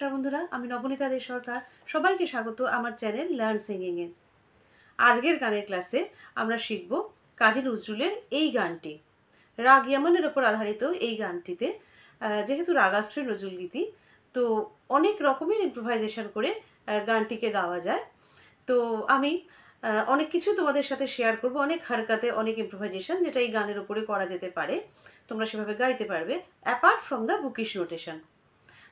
নমস্কার বন্ধুরা, আমি নবনীতা দে সরকার। সবাইকে স্বাগত আমার চ্যানেল লার্ন সিঙ্গিং এ। আজকের গানের ক্লাসে আমরা শিখব কাজী নজরুলের এই গানটি। রাগ ইয়ামানের উপর আধারিত এই গানটিতে যেহেতু রাগাশ্রী নজরুল গীতি, তো অনেক রকমের ইম্প্রোভাইজেশন করে গানটিকে গাওয়া যায়। তো আমি অনেক কিছু তোমাদের সাথে শেয়ার করব, অনেক হারকাতে অনেক ইম্প্রোভাইজেশন যেটা এই গানের উপরে করা যেতে পারে, তোমরা সেভাবে গাইতে পারবে apart from the bookish notation.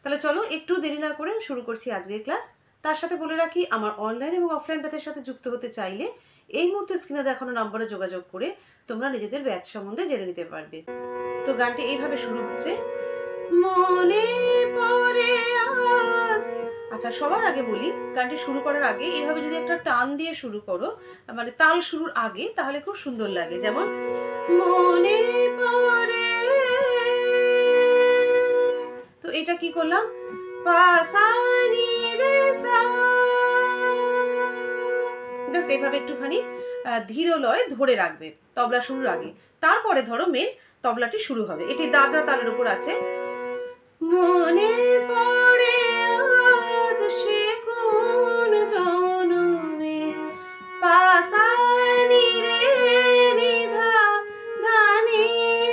তাহলে চলো একটু দেরি না করে শুরু করছি আজকের ক্লাস। তার সাথে বলে রাখি, আমার অনলাইন এবং অফলাইন ব্যাচের সাথে যুক্ত হতে চাইলে এই মুহূর্তে স্ক্রিনে দেখানো নম্বরে যোগাযোগ করে তোমরা নিজেদের ব্যাচ সম্বন্ধে জেনে নিতে পারবে। তো গানটি এইভাবে শুরু হচ্ছে, মনে পড়ে আজ। আচ্ছা, সবার আগে বলি, গানটি শুরু করার আগে এইভাবে যদি একটা টান দিয়ে শুরু করো, মানে তাল শুরুর আগে, তাহলে খুব সুন্দর লাগে। যেমন মনে পড়ে, তো এটা কি করলাম, পাসানি রে সা, জাস্ট এইভাবে একটুখানি ধীর লয় ধরে রাখবে তবলা শুরুর আগে। তারপরে ধরো মেন তবলাটি শুরু হবে। এটি দাদরা তালের উপর আছে। মনে পড়ে আজ সে কোন জনমে, পাসানি রে নিধা ধানি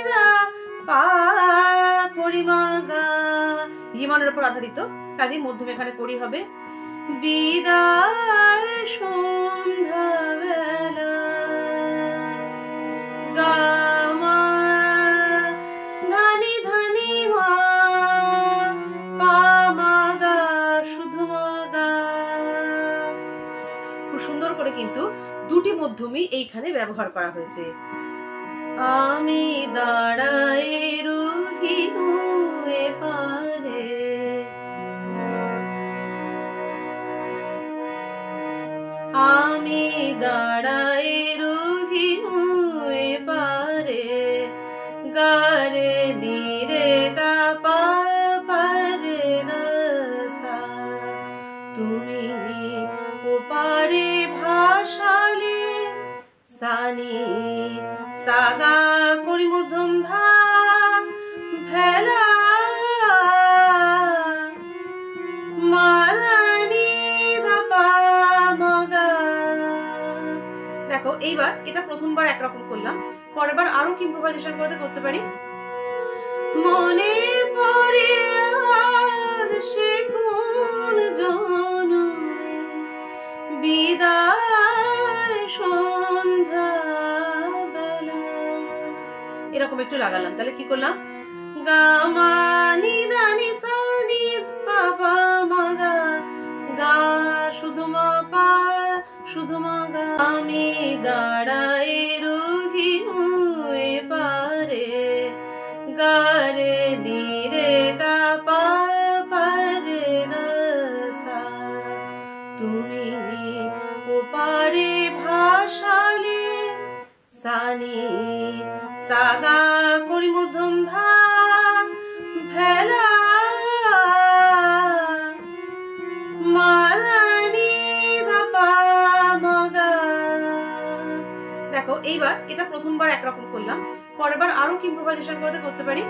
দা পা করিমা গা, ইমানের উপর আধারিত, কাজেই মধ্যম এখানে করি হবে। বিদায় সন্ধ্যা বেলা, গা মা ধানি ধানি মা পা মা গা শুধু মা গা। খুব সুন্দর করে কিন্তু দুটি মধ্যমই এইখানে ব্যবহার করা হয়েছে। আমি দাঁড়াই রহিনু এপারে, আমি দাঁড়াই রহিনু এপারে, গারে নিরে গা পা পারে গা সা, তুমি ওপারে ভাসালে, সানি সাগা করি মধ্যম ধা ভেলা, মাদানি ধাপা মগা। দেখো এইবার এটা প্রথমবার একরকম করলাম, পরের বার আরো কি ইম্প্রোভাইজেশন করতে পারি। মনে পড়ে আজ সে কোন জনমে, বিদায় সন্ধ্যা বেলা, এরকম একটু লাগালাম। তাহলে কি করলাম, গা মা নি দা নি সা নি পা পা মা গা, গা শুধু মা পা শুধু মা গা, আমি দাঁড়াই রহিনু এপারে, গারে নিরে গা পা পারে গা সা, তুমি ওপারে ভাসালে, সানি সাগা করি মধ্যম ধা ভেলা, মাদানি ধাপা মগা। দেখো এইবার এটা প্রথমবার একরকম করলাম, পরের বার আরো কি ইম্প্রোভাইজেশন করতে পারি।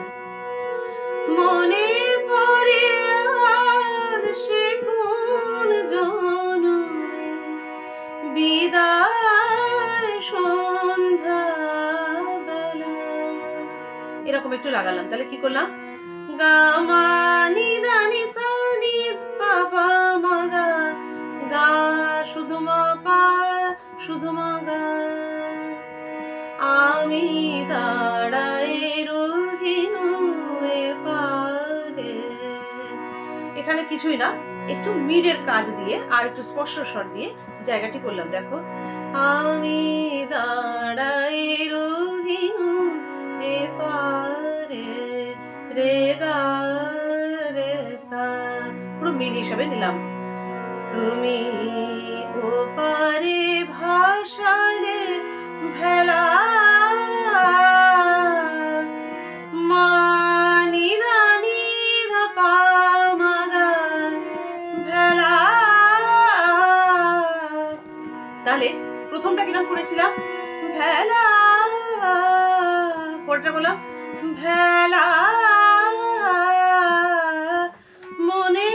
মনে পড়ে আজ সে কোন জনমে, বিদায় সন্ধ্যা বেলা, এরকম একটু লাগালাম। তাহলে কি করলাম, গা মা নি দা নি সা নি পা পা মা গা, গা শুধু মা পা শুধু মা গা, আমি দাঁড়াই রহিনু এপারে। এখানে কিছুই না, একটু মিডের কাজ দিয়ে আর একটু স্পর্শ স্বর দিয়ে জায়গাটি করলাম। দেখো, আমি দাঁড়াই রহিনু এপারে, রে গা রে সা, পুরো মিড হিসাবে নিলাম। তুমি ওপারে ভাসালে ভেলা, মানি রানি ধাপা মাগা ভেলা। তাহলে প্রথমটা কিরকম করেছিলাম, ভেলা, পরেরটা বললাম ভেলা, মনে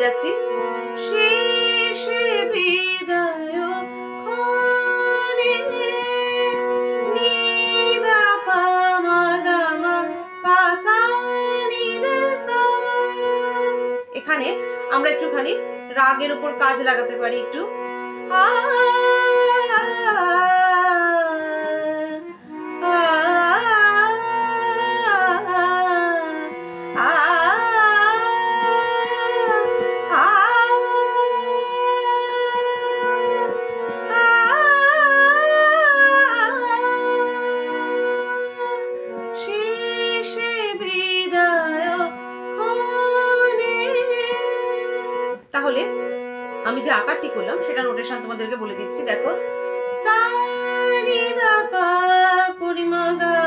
যাচ্ছি। শেষে বিদায় ক্ষণে নিদা পা মা গা মা পা সা নি রে সা। এখানে আমরা একটুখানি রাগের উপর কাজ লাগাতে পারি একটু। তাহলে আমি যে আকারটি করলাম সেটা নোটেশন তোমাদেরকে বলে দিচ্ছি। দেখো, সা নি দা পা পরি মা গা,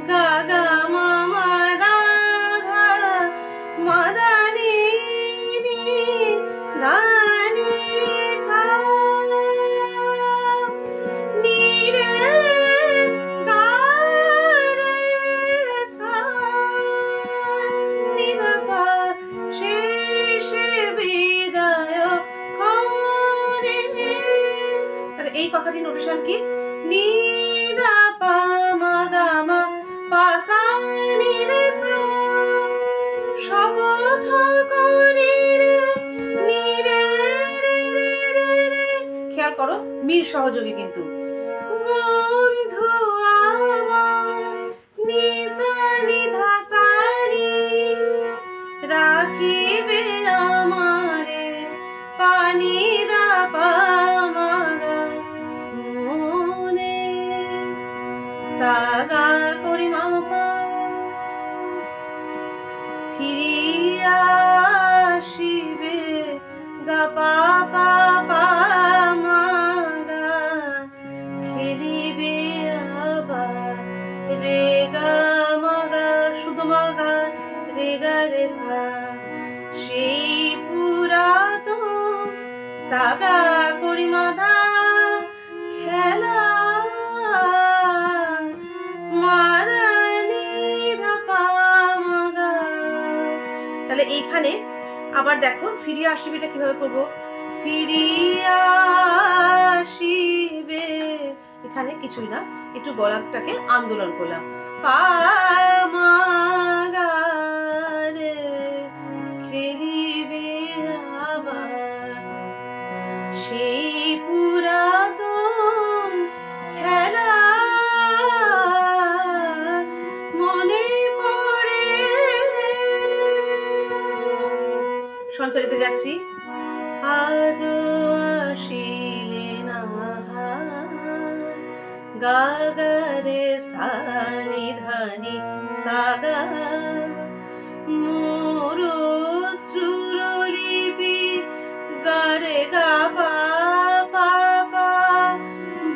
গা গা মা মা দা ধা, মা দা নি নি দা নি সা, নি রে গা রে সা, নি দা পা শেষে বিদায় ক্ষণে। তাহলে এই কথাটি নোটেশন কি? নি দা পা মা গা মা পা সা নি রে সা, শপথ করি রে নি রে রে রে রে রে। খেয়াল করো মির সহযোগী কিন্তু। বন্ধু আমার নি সা নি ধা সা নি, রাখিবে আমারে পানি দা পা মা গা মনে, সা গা করি মা পা, ফিরিয়া আসিবে গা পা পা পা মা গা, খেলিবে আবার রে গা মা গা, শুধু মা গা রে গা রে সা, সেই পুরাতন সা গা করি মা ধা খেলা, মা দা নি ধা পা মা গা। তাহলে এইখানে আবার দেখো ফিরিয়া আসিবেটা কিভাবে করব? ফিরিয়া আসিবে, এখানে কিছুই না, একটু গলাটাকে আন্দোলন করলাম। পা মা গা রে খেলিবে আবার সেই পুরাতন খেলা, মনে পড়ে। সঞ্চারিতে যাচ্ছি। আজও আসিলে না গা গা রে সা নি ধা নি সা গা, মোর শ্রুরলিপি গা রে গা পা পা পা,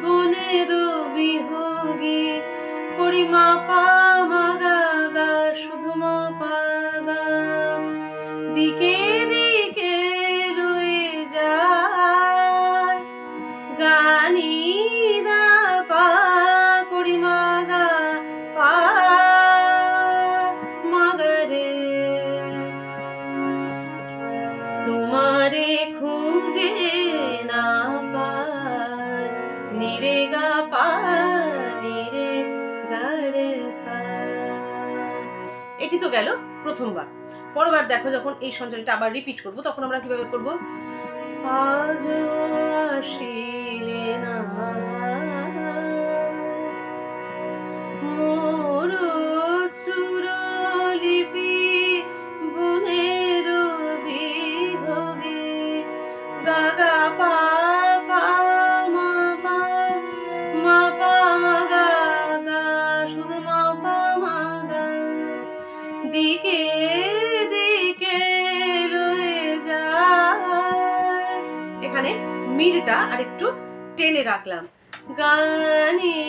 বনের বিহগে করি মা পা মা গা গা, শুধু মা পা গা, দিকে দিকে রয়ে যায় গানি দা পা করি মা গা পা মা গা রে, তোমারে খুঁজে না পাই নি রে গা পা নি রে গা রে সা। এটি তো গেল প্রথমবার। পরবার দেখো যখন এই সঞ্চারীটা আবার রিপিট করব তখন আমরা কিভাবে করব? আজও আসিলে না মোর শ্রুরলিপি বনের বিহগে গা গা পা পা মা পা মা পা মা গা গা, শুধু মা পা মা গা, দিকে দিকে রয়ে যায়। এখানে মিরটা আর একটু টেনে রাখলাম। গানি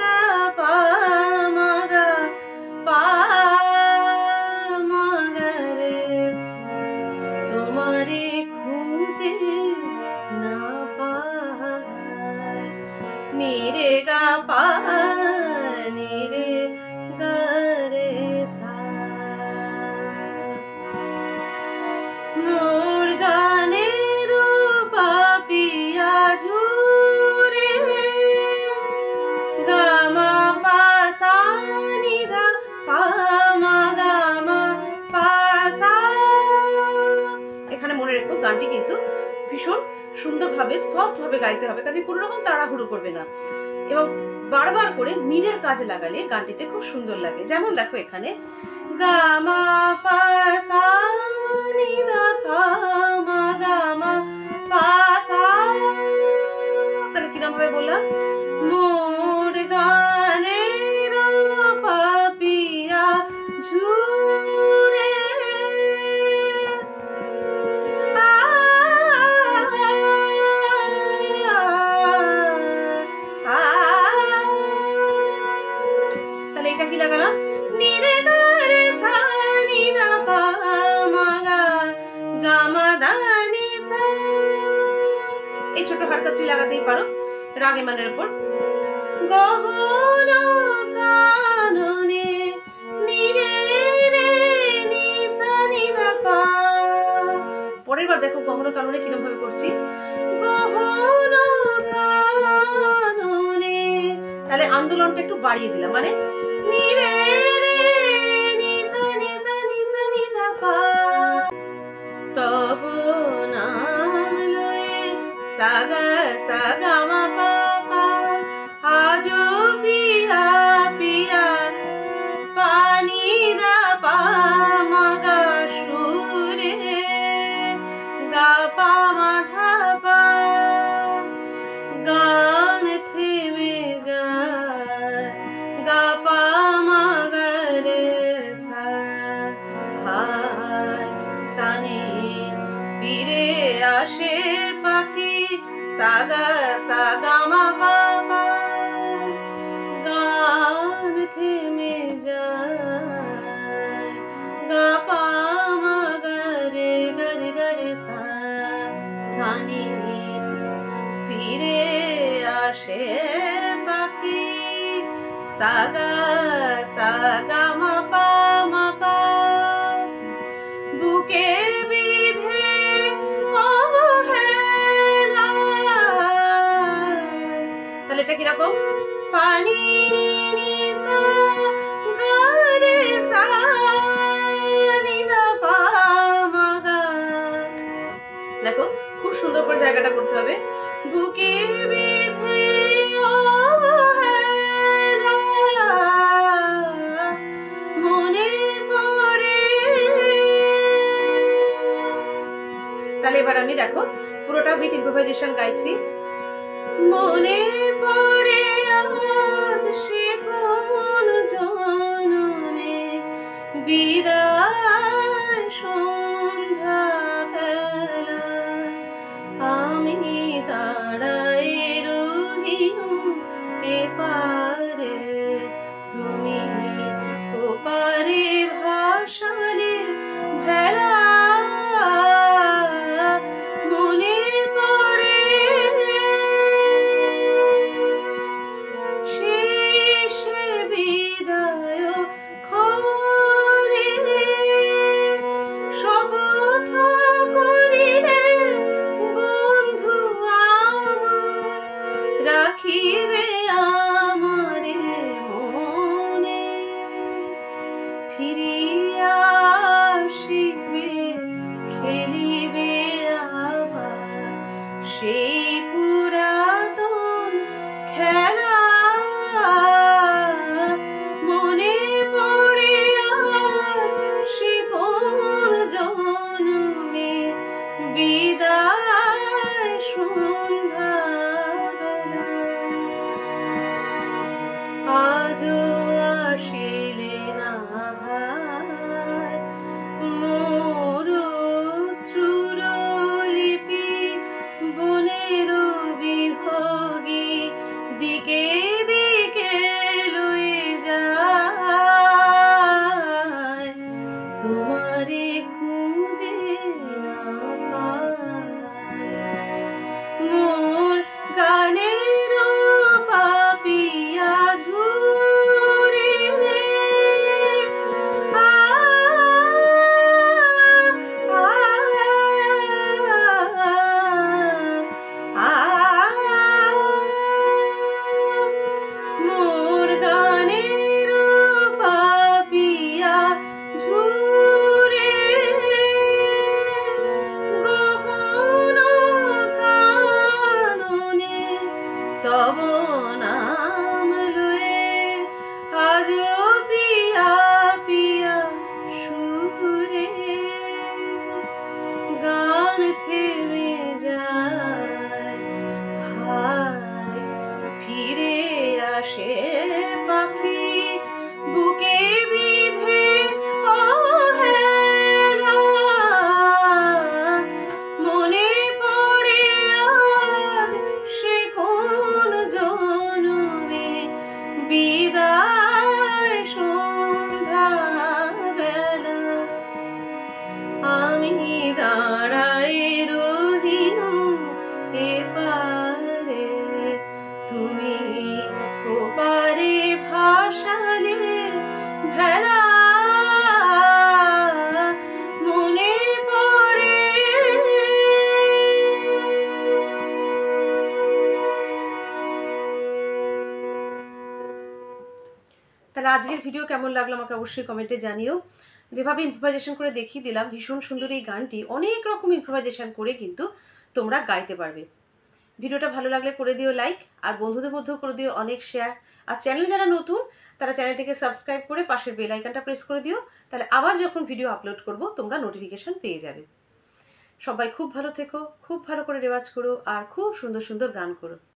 দা পা মা গা পা মা গা রে, তোমারে খুঁজে না পাই নি রে গা পা নি রে গা রে সা। গানটি কিন্তু ভীষণ সুন্দরভাবে সফটভাবে গাইতে হবে, কাজে কোনো রকম তাড়াহুড়ো করবে না, এবং বারবার করে মিনের কাজে লাগালে গানটিতে খুব সুন্দর লাগে। যেমন দেখো এখানে গা মা পা সা নি ধা পা মা গা মা পা সা, তাহলে কিরকম ভাবে বললাম, মোর গানের পাপিয়া ঝুরে তাহলে এটা কি লাগালাম, নিরে গা রে সা নি ধা পা মা গা গা মা দা নি সা, এই ছোট হারকাতটি লাগাতেই পারো রাগে মানের উপর। গহন কাননে নিরে রে নি সা নি ধা পা, পরের বার দেখো গহন কাননে কিরকম ভাবে করছি, গহন কাননে, তাহলে আন্দোলনটা একটু বাড়িয়ে দিলাম, মানে নিরে রে নি সা নি সা নি সা নি ধা পা, তব নাম লয়ে সা গা মা পা পা, আজো পিয়া পিয়া পানি দা পা মা গা সুরে গা পা মা ধা পা, গান থেমে যায় গা পা মা গা রে সা, হায় সানি ফিরে আসে পাখি সা গা মা পা পা, গান থেমে যায় গা পা মা গা রে সা, সানি ফিরে আসে পাখি সা গা মা পা মা পা, বুকে বিধে অবহেলা, তাহলে এটা কিরকম, পানি নি সা গা রে সা নি ধা পা মা গা, দেখো খুব সুন্দর করে জায়গাটা করতে হবে, বুকে বিধে অবহেলা মনে পড়ে, তাহলে এবার আমি দেখো পুরোটা উইথ ইম্প্রোভাইজেশন গাইছি, মনে পড়ে আজ সে কোন জনমে বিদায় সন্ধ্যা বেলা, আমি দাঁড়াই রহিনু এপারে তুমি ওপারে ভাসালে ভেলা, মনে পড়ে শেষে বিদায় খরে শপথ করিলে বন্ধু আমার রাখিবে আমারে মনে, ফিরিয়া আসিবে খেলিবে আবার সেই পুরাতন খেলা, মনে পড়ে আর সে কোন জনমে বিদায় সন্ধ্যা বেলা, আজও আসিলে না হার মোর শ্রুরলিপি বনের বিভোগী দিকে দিকে লয়ে যায়, তোমারে খুঁজে না পায়। প্রাণ থেমে যায়। হায় ফিরে আসে পাখি বুকে বিধে অহেলা, মনে পড়ে আজ সে কোন জনমে বিদায় সন্ধ্যাবেলা। আমি দাঁড়াই রহিনু এপারে, তুমি ওপারে ভাসালে ভেলা, মনে পড়ে। তাহলে আজকের ভিডিও কেমন লাগলো আমাকে অবশ্যই কমেন্টে জানিও। যেভাবে ইম্প্রোভাইজেশন করে দেখিয়ে দিলাম, ভীষণ সুন্দর এই গানটি, অনেক রকম ইম্প্রোভাইজেশন করে কিন্তু তোমরা গাইতে পারবে। ভিডিওটা ভালো লাগলে করে দিও লাইক, আর বন্ধুদের মধ্যেও করে দিও অনেক শেয়ার। আর চ্যানেল যারা নতুন তারা চ্যানেলটিকে সাবস্ক্রাইব করে পাশের বেল আইকনটা প্রেস করে দিও, তাহলে আবার যখন ভিডিও আপলোড করব তোমরা নোটিফিকেশন পেয়ে যাবে। সবাই খুব ভালো থেকো, খুব ভালো করে রেওয়াজ করো, আর খুব সুন্দর সুন্দর গান করো।